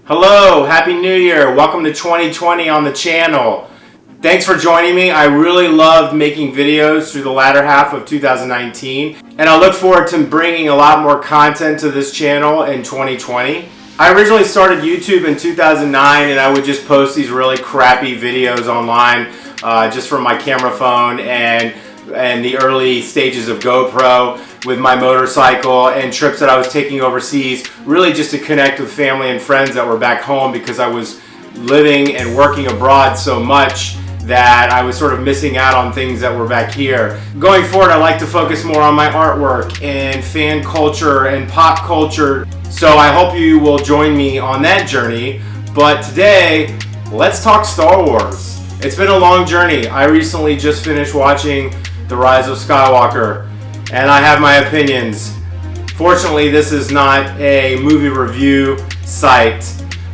Hello, Happy New Year. Welcome to 2020 on the channel. Thanks for joining me. I really loved making videos through the latter half of 2019, and I look forward to bringing a lot more content to this channel in 2020. I originally started YouTube in 2009, and I would just post these really crappy videos online just from my camera phone and the early stages of GoPro with my motorcycle and trips that I was taking overseas, really just to connect with family and friends that were back home because I was living and working abroad so much that I was sort of missing out on things that were back here. Going forward, I like to focus more on my artwork and fan culture and pop culture. So I hope you will join me on that journey. But today, let's talk Star Wars. It's been a long journey. I recently just finished watching The Rise of Skywalker, and I have my opinions. Fortunately, this is not a movie review site,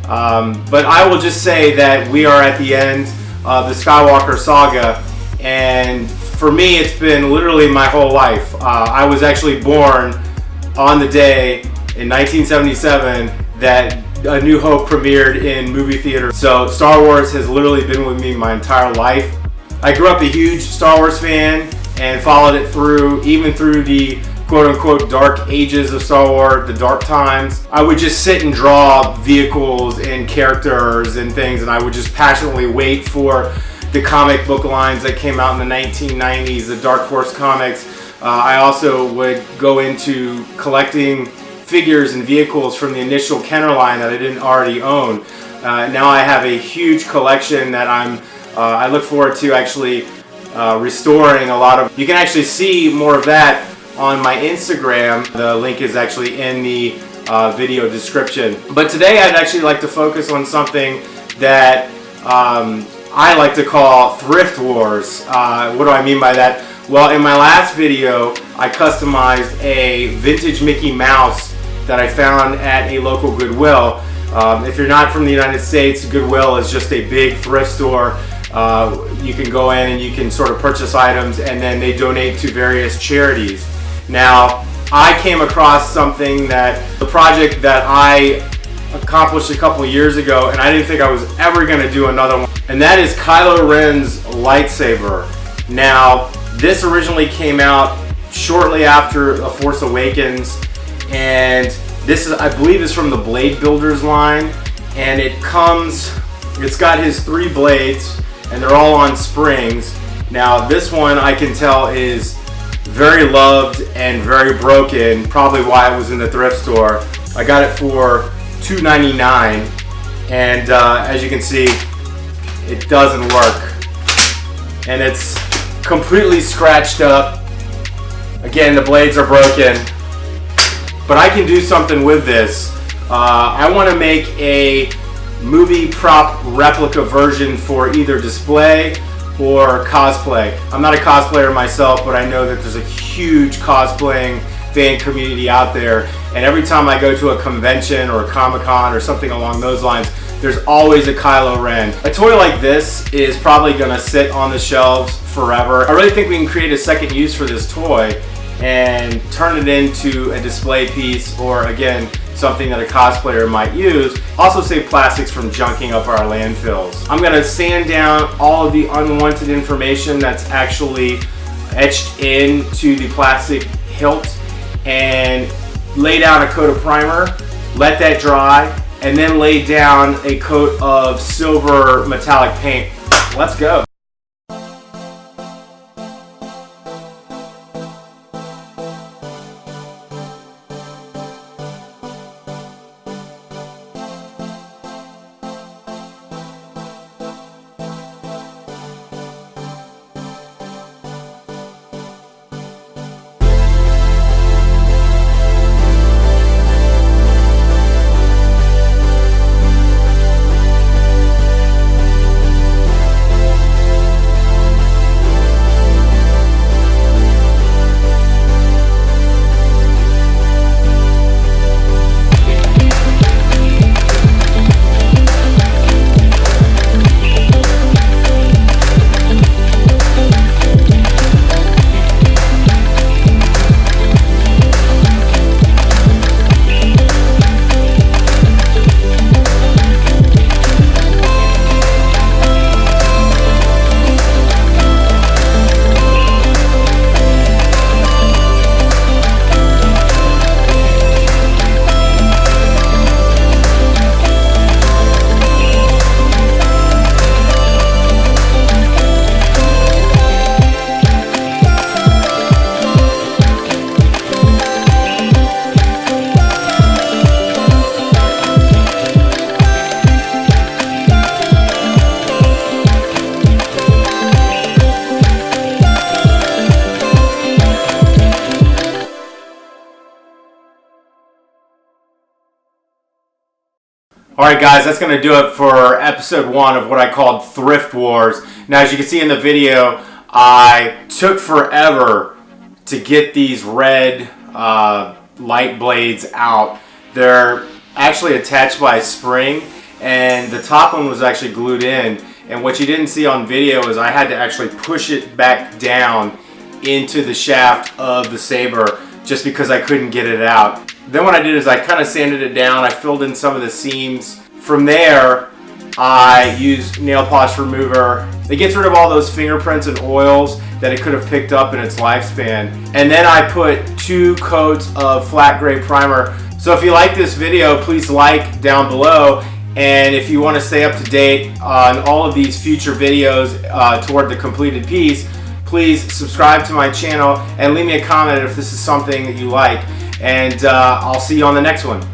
but I will just say that we are at the end of the Skywalker saga, and for me, it's been literally my whole life. I was actually born on the day in 1977 that A New Hope premiered in movie theaters. So Star Wars has literally been with me my entire life. I grew up a huge Star Wars fan and followed it through, even through the quote-unquote dark ages of Star Wars, the dark times. I would just sit and draw vehicles and characters and things, and I would just passionately wait for the comic book lines that came out in the 1990s, the Dark Horse comics. I also would go into collecting figures and vehicles from the initial Kenner line that I didn't already own. Now I have a huge collection that I look forward to actually restoring a lot of. You can actually see more of that on my Instagram. The link is actually in the video description. But today I'd actually like to focus on something that I like to call Thrift Wars. What do I mean by that? Well, in my last video, I customized a vintage Mickey Mouse that I found at a local Goodwill. If you're not from the United States, Goodwill is just a big thrift store. You can go in and you can sort of purchase items, and then they donate to various charities. Now, I came across something the project that I accomplished a couple years ago, and I didn't think I was ever going to do another one, and that is Kylo Ren's lightsaber. Now, this originally came out shortly after The Force Awakens, and this is, I believe, is from the Bladebuilders line, and it's got his 3 blades, and they're all on springs. Now, this one I can tell is very loved and very broken, probably why it was in the thrift store. I got it for $2.99, and as you can see, it doesn't work, and it's completely scratched up. Again, the blades are broken, but I can do something with this. I want to make a movie prop replica version for either display or cosplay. I'm not a cosplayer myself, but I know that there's a huge cosplaying fan community out there, and every time I go to a convention or a Comic-Con or something along those lines, there's always a Kylo Ren. A toy like this is probably gonna sit on the shelves forever. I really think we can create a second use for this toy and turn it into a display piece, or again, something that a cosplayer might use. Also save plastics from junking up our landfills. I'm gonna sand down all of the unwanted information that's actually etched into the plastic hilt and lay down a coat of primer, let that dry, and then lay down a coat of silver metallic paint. Let's go. Alright guys, that's going to do it for episode 1 of what I called Thrift Wars. Now as you can see in the video, I took forever to get these red light blades out. They're actually attached by a spring, and the top one was actually glued in. And what you didn't see on video is I had to actually push it back down into the shaft of the saber just because I couldn't get it out. Then what I did is I kind of sanded it down. I filled in some of the seams. From there, I used nail polish remover. It gets rid of all those fingerprints and oils that it could have picked up in its lifespan. And then I put 2 coats of flat gray primer. So if you like this video, please like down below. And if you want to stay up to date on all of these future videos toward the completed piece, please subscribe to my channel and leave me a comment if this is something that you like. And I'll see you on the next one.